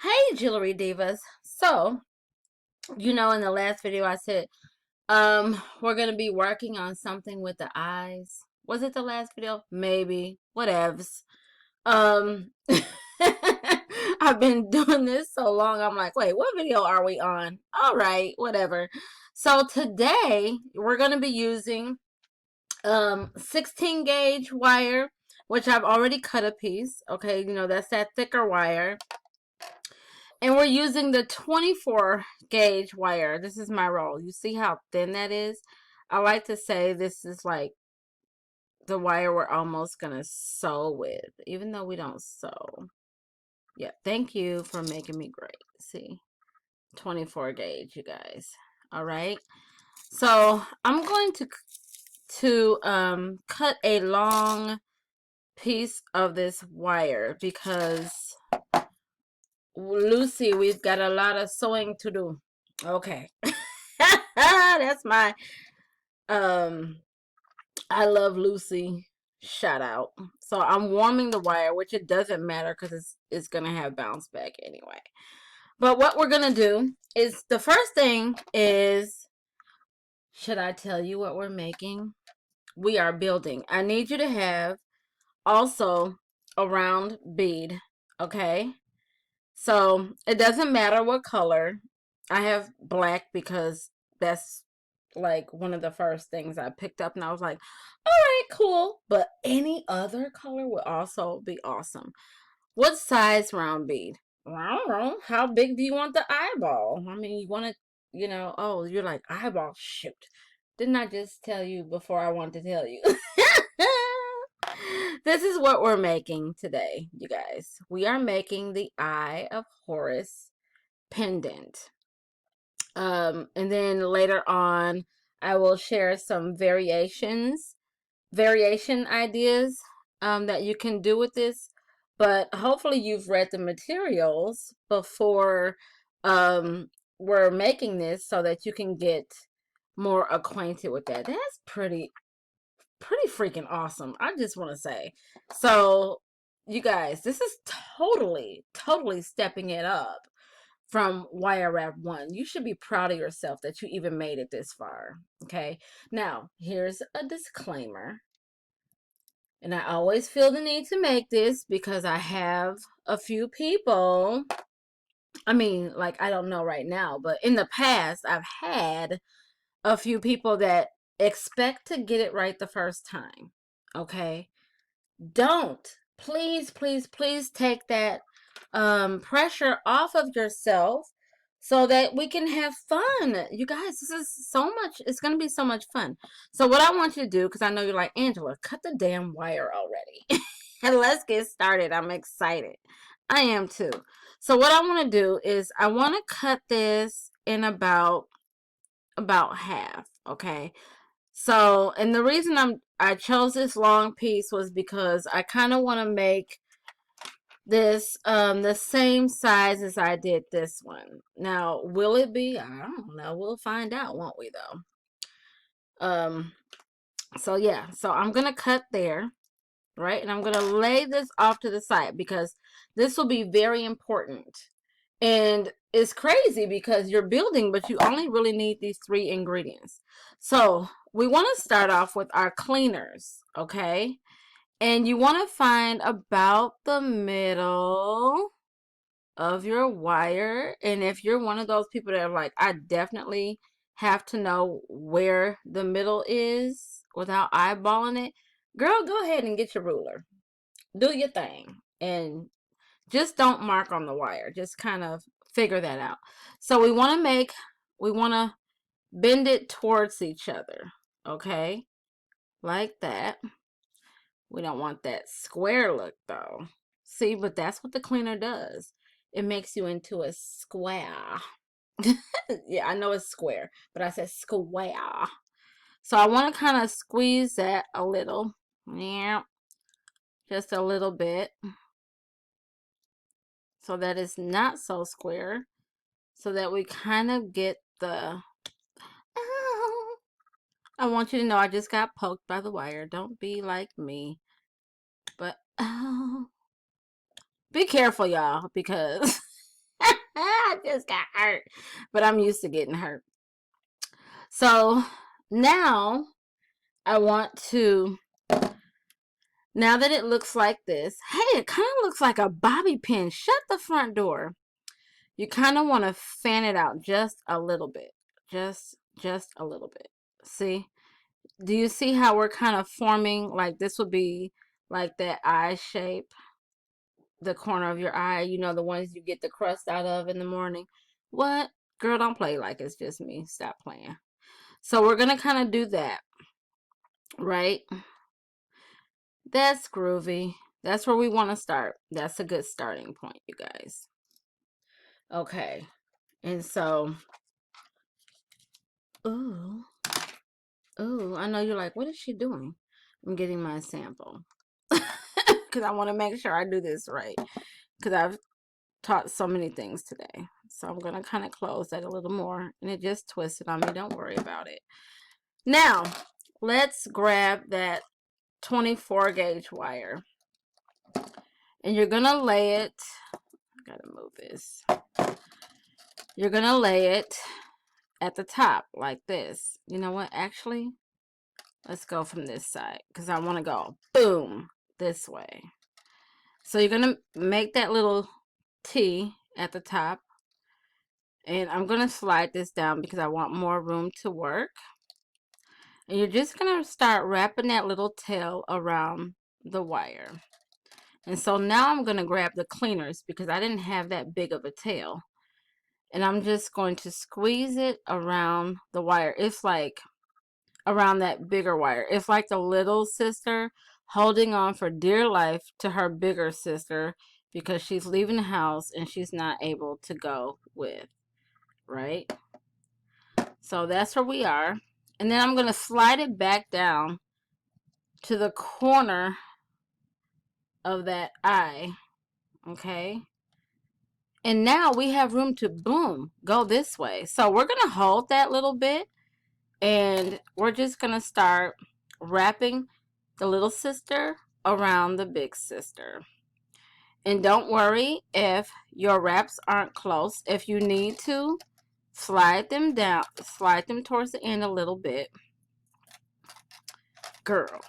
Hey, Jewelry Divas. So, in the last video I said, we're gonna be working on something with the eyes. Was it the last video? Maybe. Whatevs. Um, I've been doing this so long, I'm like, wait, what video are we on? All right, whatever. So today, we're gonna be using 16 gauge wire, which I've already cut a piece. Okay, that's that thicker wire. And we're using the 24 gauge wire. This is my roll. You see how thin that is? I like to say this is like the wire we're almost going to sew with, even though we don't sew. Yeah, thank you for making me great. See, 24 gauge, you guys. All right. So I'm going to cut a long piece of this wire because Lucy, we've got a lot of sewing to do. Okay. That's my I love Lucy shout out. So I'm warming the wire, which it doesn't matter because it's gonna have bounce back anyway. But what we're gonna do is the first thing is, should I tell you what we're making? We are building. I need you to have also a round bead, okay? So it doesn't matter what color. I have black because that's like one of the first things I picked up, and I was like, all right, cool. But any other color would also be awesome. What size round bead? Well, I don't know. How big do you want the eyeball? I mean, you want it, oh, you're like, eyeball, shoot. Didn't I just tell you before I wanted to tell you? This is what we're making today, you guys. We are making the Eye of Horus pendant. And then later on, I will share some variation ideas that you can do with this. But hopefully you've read the materials before we're making this so that you can get more acquainted with that. That's pretty freaking awesome. I just want to say. So, you guys, this is totally stepping it up from Wire Wrap 1. You should be proud of yourself that you even made it this far. Okay. Now, here's a disclaimer. And I always feel the need to make this because I have a few people. I mean, like, I don't know right now, but in the past, I've had a few people that expect to get it right the first time. Okay. Don't. Please take that pressure off of yourself so that we can have fun. You guys, this is so much, it's going to be so much fun. So what I want you to do, because I know you're like, Angela, cut the damn wire already. And let's get started. I'm excited. I am too. So what I want to do is I want to cut this in about half, okay? So, and the reason I chose this long piece was because I kind of want to make this the same size as I did this one. Now, will it be? I don't know. We'll find out, won't we though? So yeah, so I'm going to cut there, right? And I'm going to lay this off to the side because this will be very important. And it's crazy because you're building, but you only really need these 3 ingredients. So we want to start off with our cleaners, okay? And you want to find about the middle of your wire. And if you're one of those people that are like, I definitely have to know where the middle is without eyeballing it, girl, go ahead and get your ruler. Do your thing. And just don't mark on the wire. Just kind of figure that out. So we want to bend it towards each other. Okay? Like that. We don't want that square look though. See, but that's what the cleaner does. It makes you into a square. Yeah, I know it's square, but I said square. So I want to kind of squeeze that a little. Yeah. Just a little bit. So that it's not so square. So that we kind of get the... Oh, I want you to know I just got poked by the wire. Don't be like me. But, oh, be careful, y'all, because I just got hurt, but I'm used to getting hurt. So now I want to, now that it looks like this, hey, it kind of looks like a bobby pin. Shut the front door. You kind of want to fan it out just a little bit. Just a little bit. See? Do you see how we're kind of forming, like this would be like that eye shape, the corner of your eye, you know, the ones you get the crust out of in the morning. What? Girl, don't play like it's just me. Stop playing. So we're going to kind of do that, right? That's groovy. That's where we want to start. That's a good starting point, you guys. Okay. And so, ooh, I know you're like, what is she doing? I'm getting my sample. Because I want to make sure I do this right. Because I've taught so many things today. So I'm going to kind of close that a little more. And it just twisted on me. Don't worry about it. Now, let's grab that 24 gauge wire. And you're going to lay it. I got to move this. You're going to lay it at the top like this. You know what? Actually, let's go from this side. Because I want to go boom this way. So you're going to make that little T at the top. And I'm going to slide this down because I want more room to work. And you're just going to start wrapping that little tail around the wire. And so now I'm going to grab the cleaners because I didn't have that big of a tail. And I'm just going to squeeze it around the wire. It's like around that bigger wire. It's like the little sister holding on for dear life to her bigger sister because she's leaving the house and she's not able to go with, right? So that's where we are. And then I'm going to slide it back down to the corner of that eye. Okay. And now we have room to boom, go this way. So we're going to hold that little bit. And we're just going to start wrapping the little sister around the big sister. And don't worry if your wraps aren't close. If you need to, slide them down, slide them towards the end a little bit. Girl,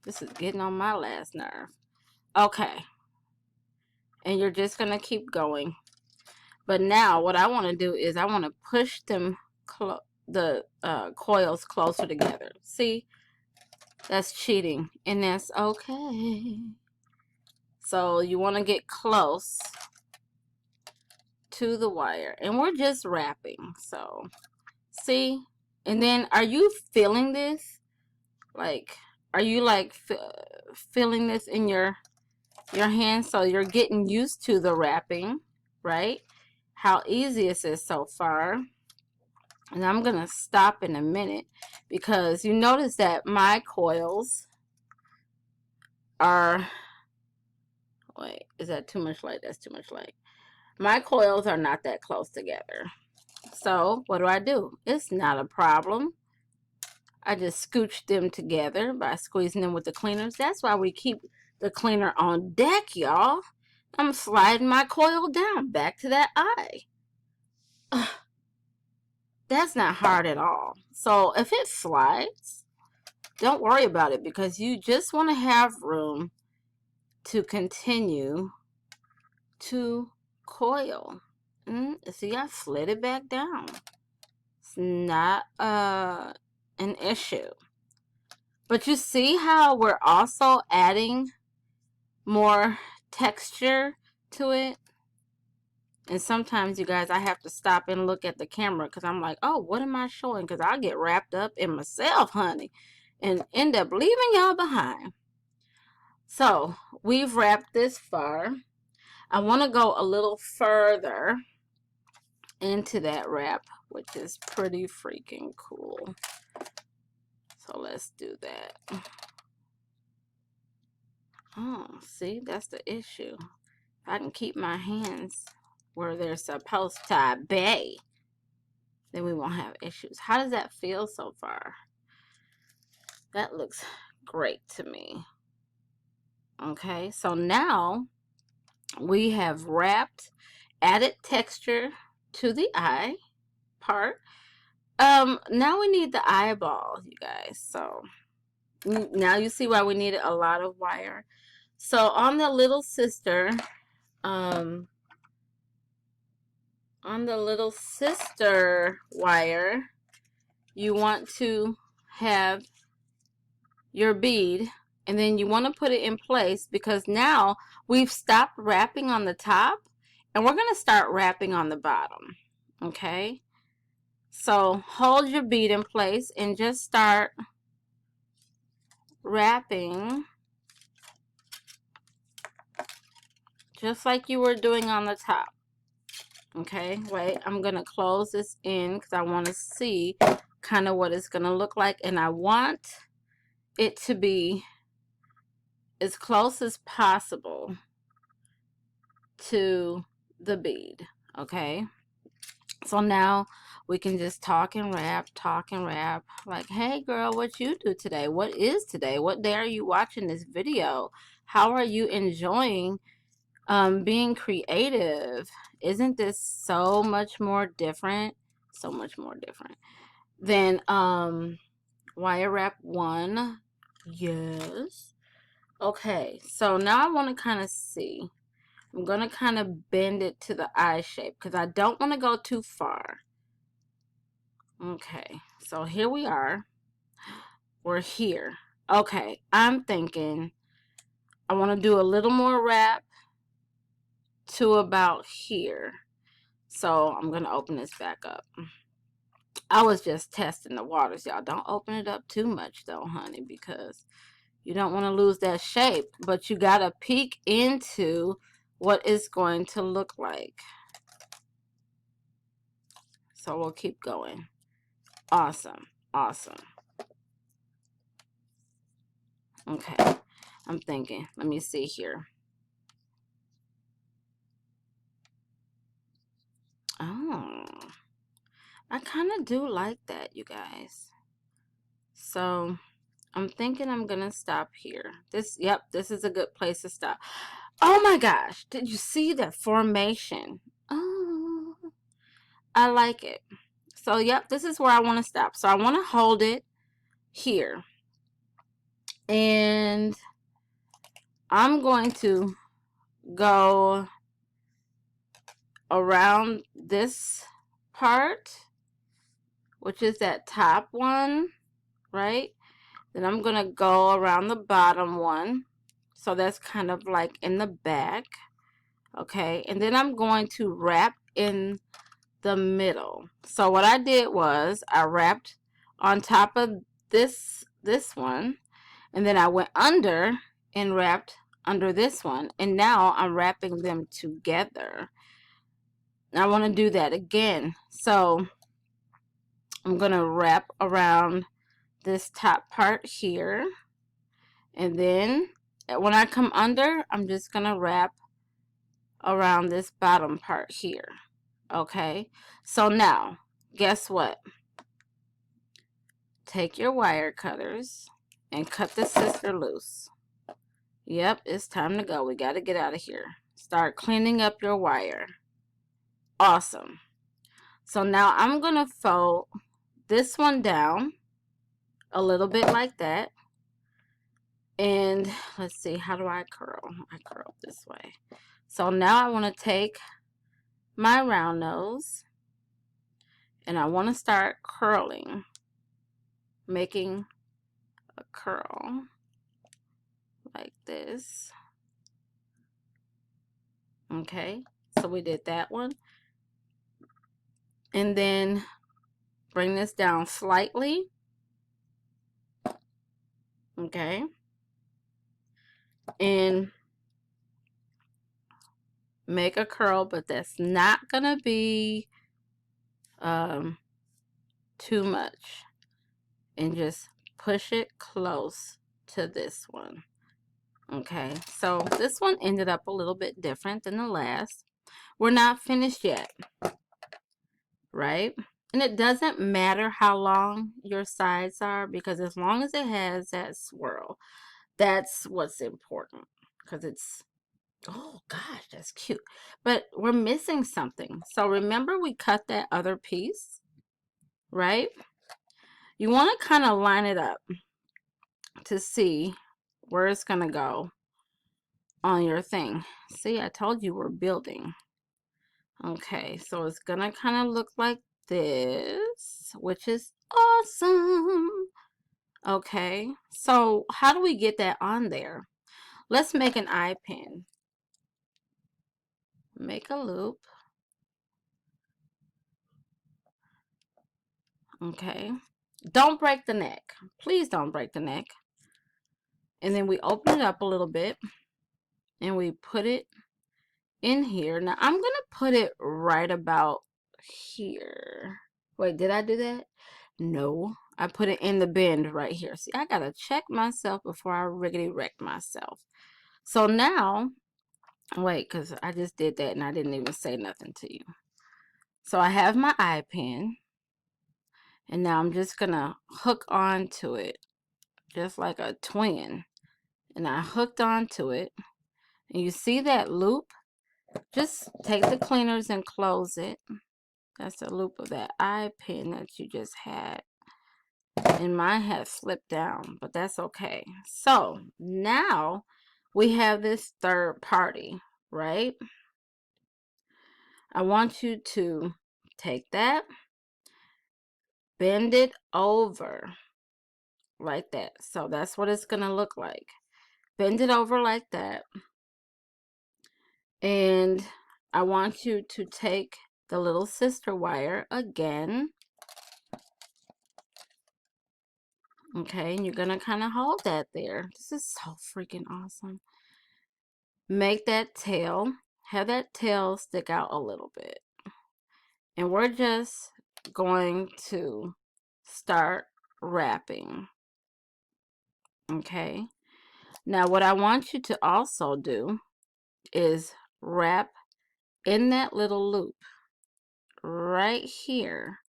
this is getting on my last nerve. Okay. And you're just going to keep going. But now what I want to do is I want to push them the coils closer together. See, that's cheating, and that's okay. So you want to get close to the wire, and we're just wrapping. So see, and then are you feeling this? Like, are you like feeling this in your hand? So you're getting used to the wrapping, right? How easy this is so far. And I'm going to stop in a minute because you notice that my coils are, wait, is that too much light? That's too much light. My coils are not that close together. So what do? It's not a problem. I just scooch them together by squeezing them with the cleaners. That's why we keep the cleaner on deck, y'all. I'm sliding my coil down back to that eye. That's not hard at all. So if it slides, don't worry about it because you just want to have room to continue to coil. See, I slid it back down. It's not an issue. But you see how we're also adding more texture to it? And sometimes, you guys, I have to stop and look at the camera because I'm like, oh, what am I showing? Because I get wrapped up in myself, honey, and end up leaving y'all behind. So we've wrapped this far. I want to go a little further into that wrap, which is pretty freaking cool. So let's do that. Oh, see, that's the issue. If I can keep my hands where they're supposed to be, then we won't have issues. How does that feel so far? That looks great to me. Okay, so now we have wrapped, added texture to the eye part. Now we need the eyeball, you guys. So now you see why we needed a lot of wire. So on the little sister, on the little sister wire, you want to have your bead, and then you want to put it in place, because now we've stopped wrapping on the top and we're going to start wrapping on the bottom. Okay, so hold your bead in place and just start wrapping just like you were doing on the top. Okay, wait, I'm going to close this in because I want to see kind of what it's going to look like, and I want it to be as close as possible to the bead. Okay, so now we can just talk and rap, like, hey girl, what you do today? What is today? What day are you watching this video? How are you enjoying being creative? Isn't this so much more different? So much more different than wire wrap 1. Yes. Okay, so now I want to kind of see. I'm going to kind of bend it to the eye shape because I don't want to go too far. Okay, so here we are. We're here. Okay, I'm thinking I want to do a little more wrap to about here. So I'm going to open this back up. I was just testing the waters, y'all. Don't open it up too much though, honey, because you don't want to lose that shape. But you got to peek into what it's going to look like. So we'll keep going. Awesome. Awesome. Okay. I'm thinking. Let me see here. Oh. I kind of do like that, you guys. So I'm thinking I'm going to stop here. Yep, this is a good place to stop. Oh my gosh. Did you see that formation? Oh, I like it. So, yep, this is where I want to stop. So I want to hold it here. And I'm going to go around this part, which is that top one, right? Then I'm going to go around the bottom one. So that's kind of like in the back. Okay. And then I'm going to wrap in the middle. So what I did was I wrapped on top of this one, and then I went under and wrapped under this one, and now I'm wrapping them together. I want to do that again. So I'm going to wrap around this top part here, and then when I come under, I'm just going to wrap around this bottom part here. Okay, so now guess what? Take your wire cutters and cut the sister loose. Yep, it's time to go. We got to get out of here. Start cleaning up your wire. Awesome. So now I'm going to fold this one down a little bit like that. And let's see, how do I curl? I curl this way. So now I want to take my round nose and I want to start curling, making a curl like this. Okay, so we did that one. And then bring this down slightly. Okay. And make a curl, but that's not going to be too much. And just push it close to this one. Okay, so this one ended up a little bit different than the last. We're not finished yet, right? And it doesn't matter how long your sides are, because as long as it has that swirl, that's what's important, because it's Oh gosh, that's cute. But we're missing something. So remember we cut that other piece, right? You want to kind of line it up to see where it's going to go on your thing. See, I told you we're building. Okay, so it's going to kind of look like this, which is awesome. Okay, so how do we get that on there? Let's make an eye pin. Make a loop. Okay. Don't break the neck. Please don't break the neck. And then we open it up a little bit and we put it in here. Now I'm going to put it right about here. Wait, did I do that? No. I put it in the bend right here. See, I got to check myself before I riggedy wreck myself. So now, wait, because I just did that and I didn't even say nothing to you. So I have my eye pin. And now I'm just going to hook onto it just like a twin. And I hooked onto it. And you see that loop? Just take the cleaners and close it. That's the loop of that eye pin that you just had. And mine had slipped down, but that's okay. So now we have this third party, right? I want you to take that, bend it over like that. So that's what it's going to look like. Bend it over like that. And I want you to take the little sister wire again. Okay, and you're going to kind of hold that there. This is so freaking awesome. Make that tail, have that tail stick out a little bit. And we're just going to start wrapping. Okay. Now what I want you to also do is wrap in that little loop right here.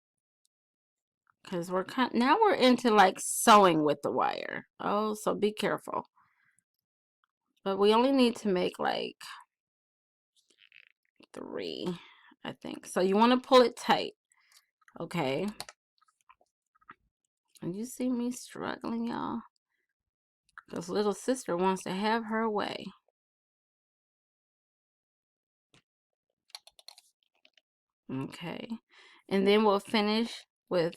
Because now we're into like sewing with the wire. Oh, so be careful. But we only need to make like 3, I think. So you want to pull it tight. Okay. And you see me struggling, y'all? Because little sister wants to have her way. Okay. And then we'll finish with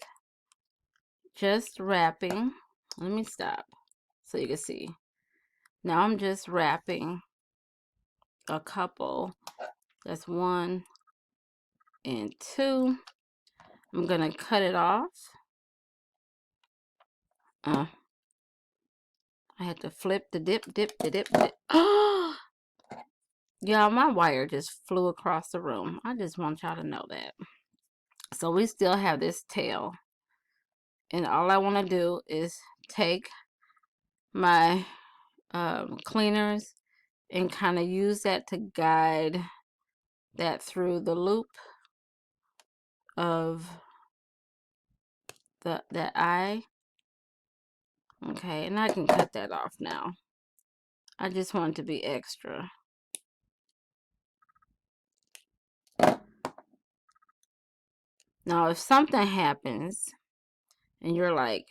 just wrapping. Let me stop so you can see. Now I'm just wrapping a couple. That's 1 and 2. I'm going to cut it off. I had to flip the dip. Oh, y'all, my wire just flew across the room. I just want y'all to know that. So we still have this tail. And all I want to do is take my cleaners and kind of use that to guide that through the loop of that eye. Okay, and I can cut that off now. I just want it to be extra. Now, if something happens and you're like,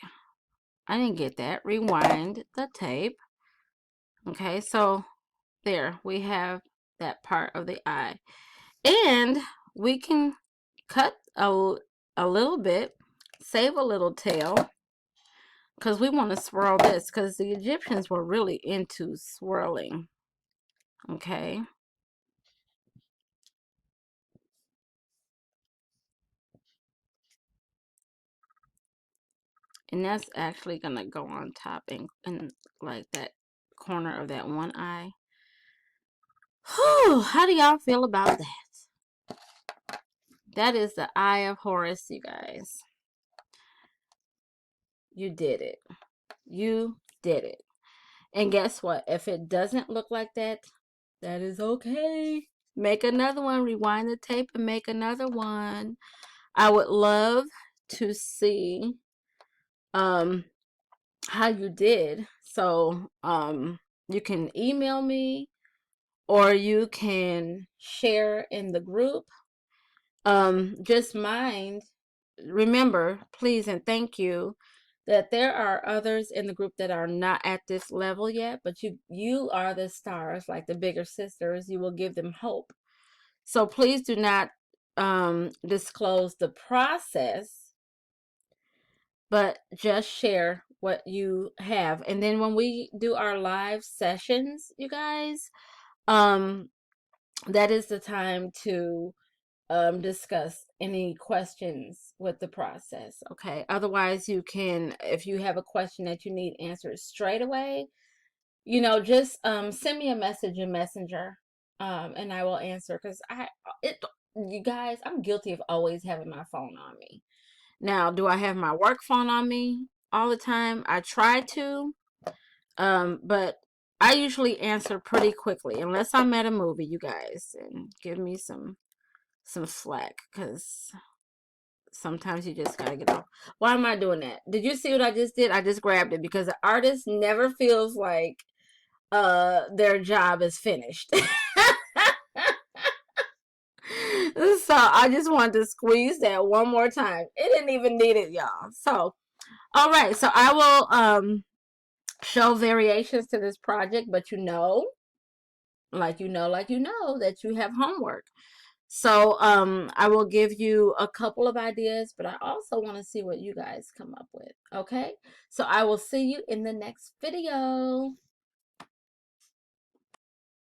I didn't get that, rewind the tape. Okay, so there we have that part of the eye. And we can cut a little bit, save a little tail, because we want to swirl this, because the Egyptians were really into swirling. Okay. And that's actually going to go on top and like that corner of that one eye. Whew, how do y'all feel about that? That is the eye of Horus, you guys. You did it. You did it. And guess what? If it doesn't look like that, that is okay. Make another one. Rewind the tape and make another one. I would love to see how you did. So you can email me or you can share in the group. Just remember, please and thank you, that there are others in the group that are not at this level yet, but you are the stars, like the bigger sisters. You will give them hope. So please do not disclose the process, but just share what you have. And then when we do our live sessions, you guys, that is the time to discuss any questions with the process. Okay. Otherwise, you can, if you have a question that you need answered straight away, just send me a message in Messenger, and I will answer. Because you guys, I'm guilty of always having my phone on me. Now, do I have my work phone on me all the time? I try to, but I usually answer pretty quickly, unless I'm at a movie, you guys, and give me some slack, because sometimes you just gotta get off. Why am I doing that? Did you see what I just did? I just grabbed it because the artist never feels like their job is finished. So I just wanted to squeeze that one more time. It didn't even need it, y'all. So all right, so I will show variations to this project, but that you have homework. So I will give you a couple of ideas, but I also want to see what you guys come up with. Okay, so I will see you in the next video.